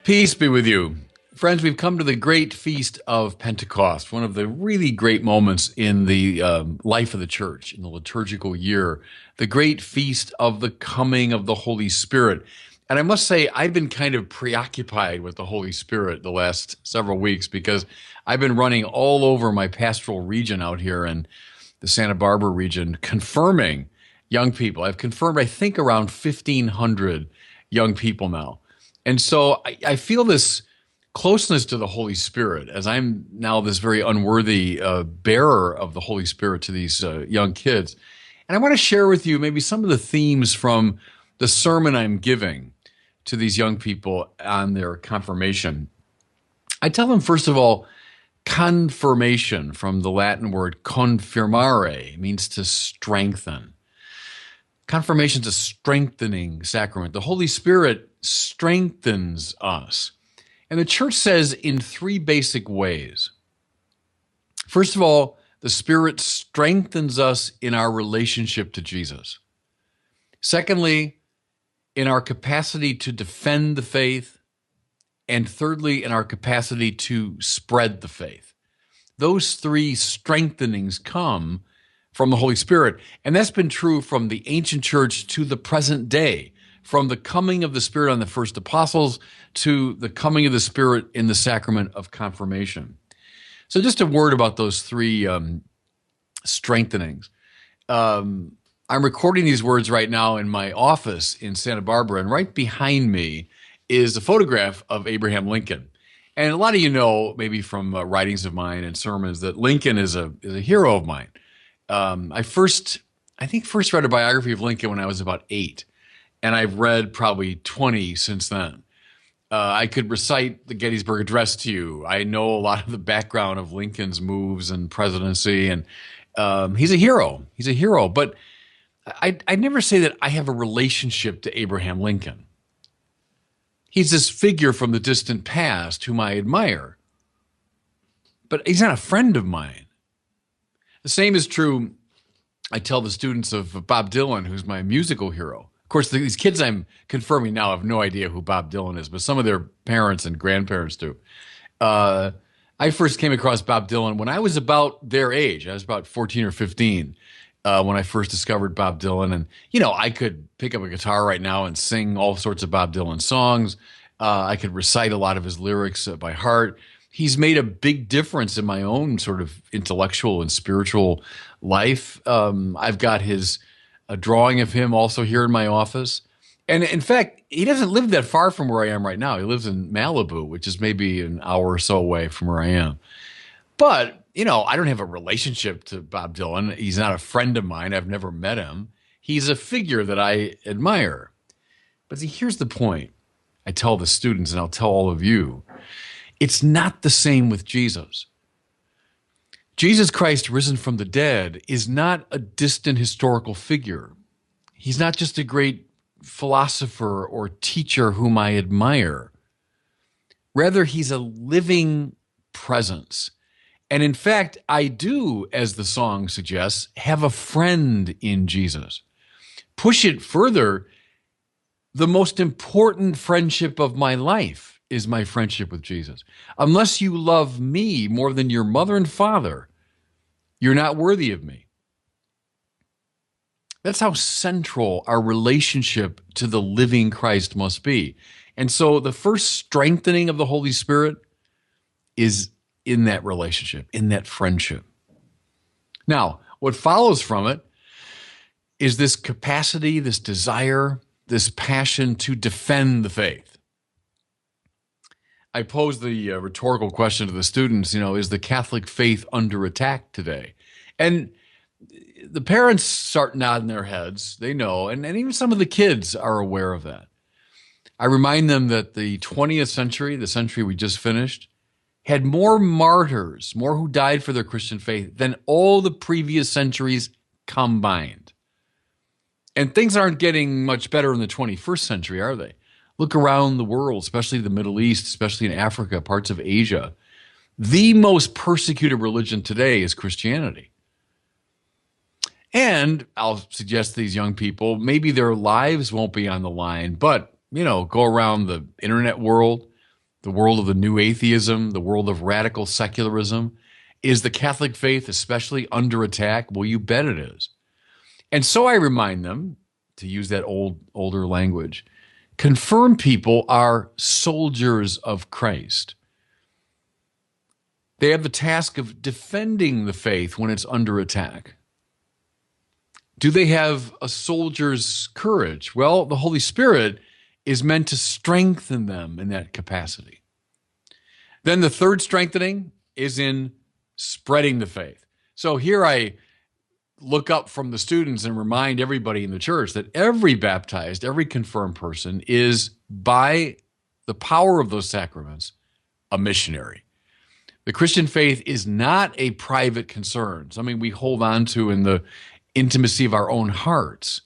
Peace be with you. Friends, we've come to the great feast of Pentecost, one of the really great moments in the life of the church, in the liturgical year, the great feast of the coming of the Holy Spirit. And I must say, I've been kind of preoccupied with the Holy Spirit the last several weeks because I've been running all over my pastoral region out here in the Santa Barbara region, confirming young people. I've confirmed, I think, around 1,500 young people now. And so I feel this closeness to the Holy Spirit as I'm now this very unworthy bearer of the Holy Spirit to these young kids. And I want to share with you maybe some of the themes from the sermon I'm giving to these young people on their confirmation. I tell them, first of all, confirmation, from the Latin word confirmare, means to strengthen. Confirmation is a strengthening sacrament. The Holy Spirit strengthens us. And the church says in three basic ways. First of all, the Spirit strengthens us in our relationship to Jesus. Secondly, in our capacity to defend the faith. And thirdly, in our capacity to spread the faith. Those three strengthenings come from the Holy Spirit. And that's been true from the ancient church to the present day, from the coming of the Spirit on the first apostles to the coming of the Spirit in the sacrament of confirmation. So just a word about those three strengthenings. I'm recording these words right now in my office in Santa Barbara, and right behind me is a photograph of Abraham Lincoln. And a lot of you know, maybe from writings of mine and sermons, that Lincoln is a hero of mine. I first read a biography of Lincoln when I was about 8, and I've read probably 20 since then. I could recite the Gettysburg Address to you. I know a lot of the background of Lincoln's moves and presidency, and he's a hero. He's a hero, but I'd never say that I have a relationship to Abraham Lincoln. He's this figure from the distant past whom I admire, but he's not a friend of mine. The same is true, I tell the students, of Bob Dylan, who's my musical hero. Of course, these kids I'm confirming now have no idea who Bob Dylan is, but some of their parents and grandparents do. I first came across Bob Dylan when I was about their age. I was about 14 or 15 when I first discovered Bob Dylan. And, you know, I could pick up a guitar right now and sing all sorts of Bob Dylan songs. I could recite a lot of his lyrics by heart. He's made a big difference in my own sort of intellectual and spiritual life. I've got a drawing of him also here in my office. And in fact, he doesn't live that far from where I am right now. He lives in Malibu, which is maybe an hour or so away from where I am. But, you know, I don't have a relationship to Bob Dylan. He's not a friend of mine. I've never met him. He's a figure that I admire. But see, here's the point. I tell the students, and I'll tell all of you, it's not the same with Jesus. Jesus Christ, risen from the dead, is not a distant historical figure. He's not just a great philosopher or teacher whom I admire. Rather, he's a living presence. And in fact, I do, as the song suggests, have a friend in Jesus. Push it further, the most important friendship of my life is my friendship with Jesus. Unless you love me more than your mother and father, you're not worthy of me. That's how central our relationship to the living Christ must be. And so the first strengthening of the Holy Spirit is in that relationship, in that friendship. Now, what follows from it is this capacity, this desire, this passion to defend the faith. I pose the rhetorical question to the students, is the Catholic faith under attack today? And the parents start nodding their heads. They know, and even some of the kids are aware of that. I remind them that the 20th century, the century we just finished, had more martyrs, more who died for their Christian faith than all the previous centuries combined. And things aren't getting much better in the 21st century, are they? Look around the world, especially the Middle East, especially in Africa, parts of Asia. The most persecuted religion today is Christianity. And I'll suggest to these young people, maybe their lives won't be on the line, but, go around the internet world, the world of the new atheism, the world of radical secularism. Is the Catholic faith especially under attack? Well, you bet it is. And so I remind them, to use that older language, confirmed people are soldiers of Christ. They have the task of defending the faith when it's under attack. Do they have a soldier's courage? Well, the Holy Spirit is meant to strengthen them in that capacity. Then the third strengthening is in spreading the faith. So here I look up from the students and remind everybody in the church that every baptized, every confirmed person is, by the power of those sacraments, a missionary. The Christian faith is not a private concern, something we hold on to in the intimacy of our own hearts.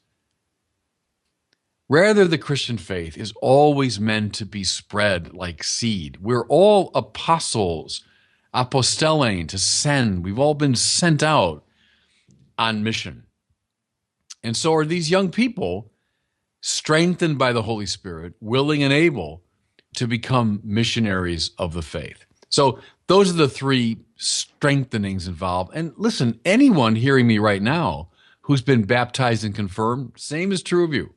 Rather, the Christian faith is always meant to be spread like seed. We're all apostles, apostellein, to send. We've all been sent out on mission. And so are these young people, strengthened by the Holy Spirit, willing and able to become missionaries of the faith. So those are the three strengthenings involved. And listen, anyone hearing me right now who's been baptized and confirmed, same is true of you.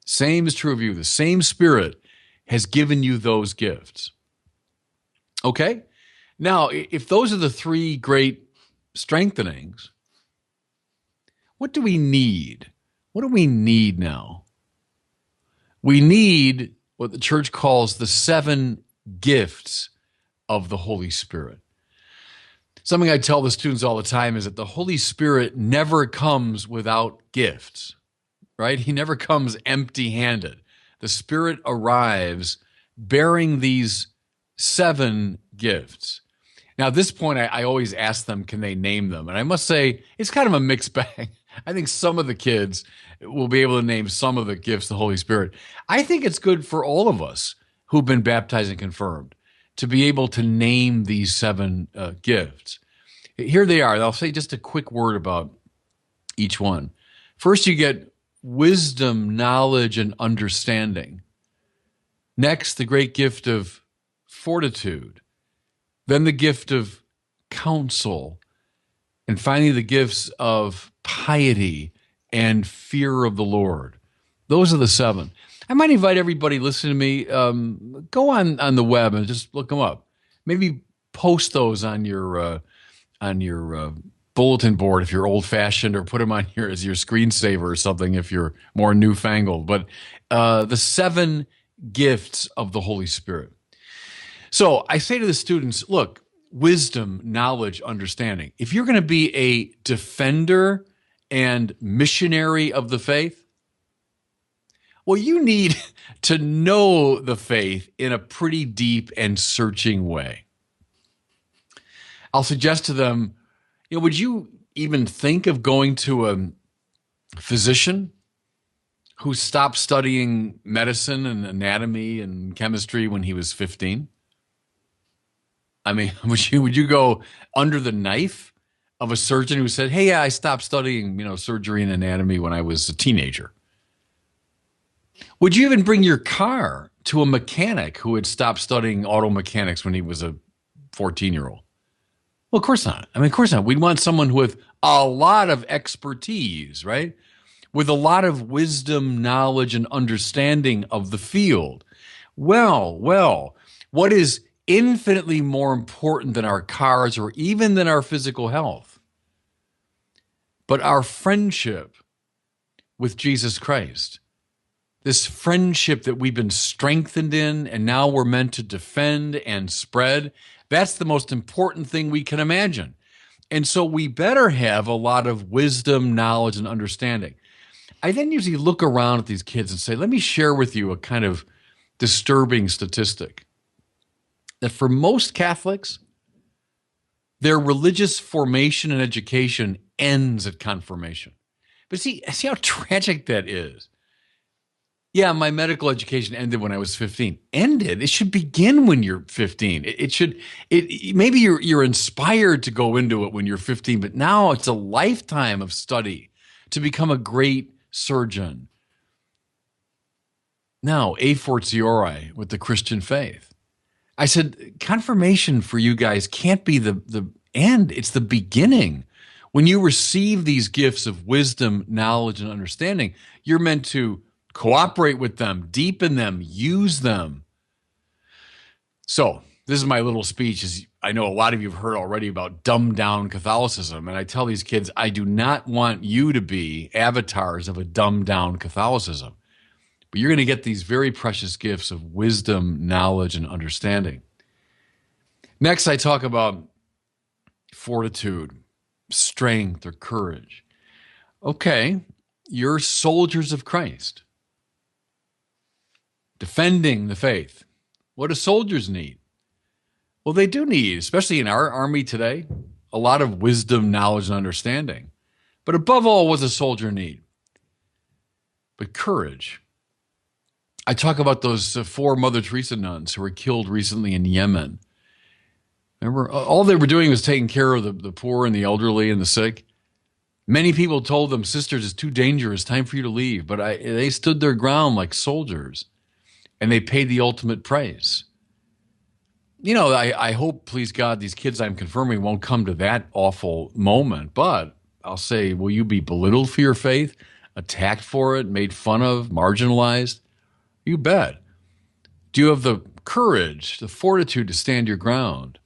Same is true of you. The same Spirit has given you those gifts. Okay? Now, if those are the three great strengthenings, what do we need? What do we need now? We need what the church calls the 7 gifts of the Holy Spirit. Something I tell the students all the time is that the Holy Spirit never comes without gifts, right? He never comes empty-handed. The Spirit arrives bearing these 7 gifts. Now, at this point, I always ask them, can they name them? And I must say, it's kind of a mixed bag. I think some of the kids will be able to name some of the gifts of the Holy Spirit. I think it's good for all of us who've been baptized and confirmed to be able to name these 7 gifts. Here they are. I'll say just a quick word about each one. First, you get wisdom, knowledge, and understanding. Next, the great gift of fortitude. Then the gift of counsel. And finally, the gifts of piety and fear of the Lord. Those are the 7. I might invite everybody listening to me, go on the web and just look them up. Maybe post those on your bulletin board if you're old-fashioned, or put them on here as your screensaver or something if you're more newfangled. But the 7 gifts of the Holy Spirit. So I say to the students, look, wisdom, knowledge, understanding. If you're going to be a defender and missionary of the faith, well, you need to know the faith in a pretty deep and searching way. I'll suggest to them, would you even think of going to a physician who stopped studying medicine and anatomy and chemistry when he was 15? I mean, would you go under the knife of a surgeon who said, hey, yeah, I stopped studying, surgery and anatomy when I was a teenager? Would you even bring your car to a mechanic who had stopped studying auto mechanics when he was a 14-year-old? Well, of course not. Of course not. We'd want someone with a lot of expertise, right? With a lot of wisdom, knowledge, and understanding of the field. Well, what is infinitely more important than our cars or even than our physical health, but our friendship with Jesus Christ. This friendship that we've been strengthened in and now we're meant to defend and spread, that's the most important thing we can imagine. And so we better have a lot of wisdom, knowledge, and understanding. I then usually look around at these kids and say, let me share with you a kind of disturbing statistic. That for most Catholics, their religious formation and education ends at confirmation. But see how tragic that is. Yeah, my medical education ended when I was 15. Ended? It should begin when you're 15. Maybe you're inspired to go into it when you're 15, but now it's a lifetime of study to become a great surgeon. Now, a fortiori with the Christian faith. I said, confirmation for you guys can't be the end. It's the beginning. When you receive these gifts of wisdom, knowledge, and understanding, you're meant to cooperate with them, deepen them, use them. So this is my little speech. As I know a lot of you have heard already about dumbed down Catholicism. And I tell these kids, I do not want you to be avatars of a dumbed down Catholicism. But you're going to get these very precious gifts of wisdom, knowledge, and understanding. Next, I talk about fortitude, strength, or courage. Okay, you're soldiers of Christ, defending the faith. What do soldiers need? Well, they do need, especially in our army today, a lot of wisdom, knowledge, and understanding. But above all, what does a soldier need? But courage. I talk about those 4 Mother Teresa nuns who were killed recently in Yemen. Remember, all they were doing was taking care of the poor and the elderly and the sick. Many people told them, sisters, it's too dangerous, time for you to leave. But they stood their ground like soldiers, and they paid the ultimate price. You know, I hope, please God, these kids I'm confirming won't come to that awful moment. But I'll say, will you be belittled for your faith, attacked for it, made fun of, marginalized? You bet. Do you have the courage, the fortitude to stand your ground?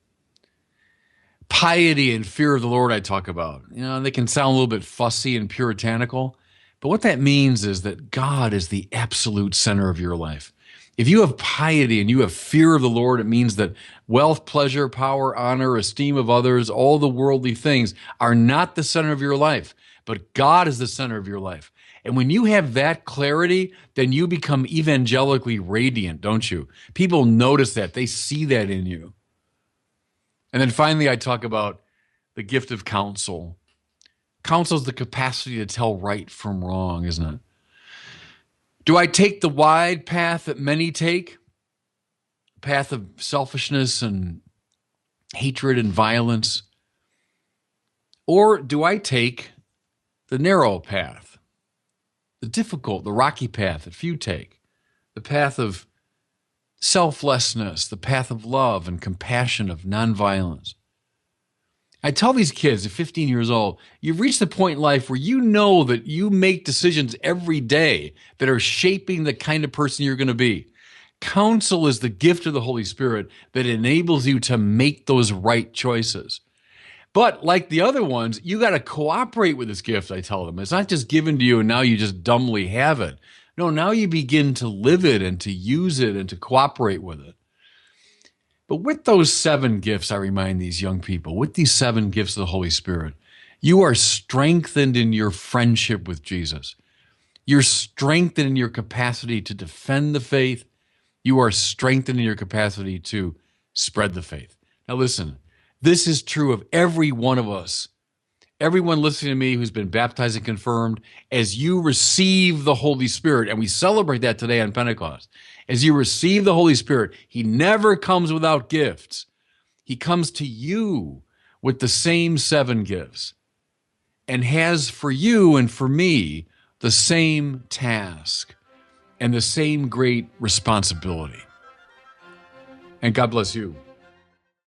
Piety and fear of the Lord I talk about. You know, they can sound a little bit fussy and puritanical, but what that means is that God is the absolute center of your life. If you have piety and you have fear of the Lord, it means that wealth, pleasure, power, honor, esteem of others, all the worldly things are not the center of your life, but God is the center of your life. And when you have that clarity, then you become evangelically radiant, don't you? People notice that. They see that in you. And then finally, I talk about the gift of counsel. Counsel is the capacity to tell right from wrong, isn't it? Do I take the wide path that many take? A path of selfishness and hatred and violence? Or do I take the narrow path, the difficult, the rocky path that few take, the path of selflessness, the path of love and compassion, of nonviolence? I tell these kids at 15 years old, you've reached the point in life where you know that you make decisions every day that are shaping the kind of person you're going to be. Counsel is the gift of the Holy Spirit that enables you to make those right choices. But like the other ones, you got to cooperate with this gift, I tell them. It's not just given to you and now you just dumbly have it. No, now you begin to live it and to use it and to cooperate with it. But with those 7 gifts, I remind these young people, with these 7 gifts of the Holy Spirit, you are strengthened in your friendship with Jesus. You're strengthened in your capacity to defend the faith. You are strengthened in your capacity to spread the faith. Now listen, this is true of every one of us. Everyone listening to me who's been baptized and confirmed, as you receive the Holy Spirit, and we celebrate that today on Pentecost, as you receive the Holy Spirit, he never comes without gifts. He comes to you with the same 7 gifts and has for you and for me the same task and the same great responsibility. And God bless you.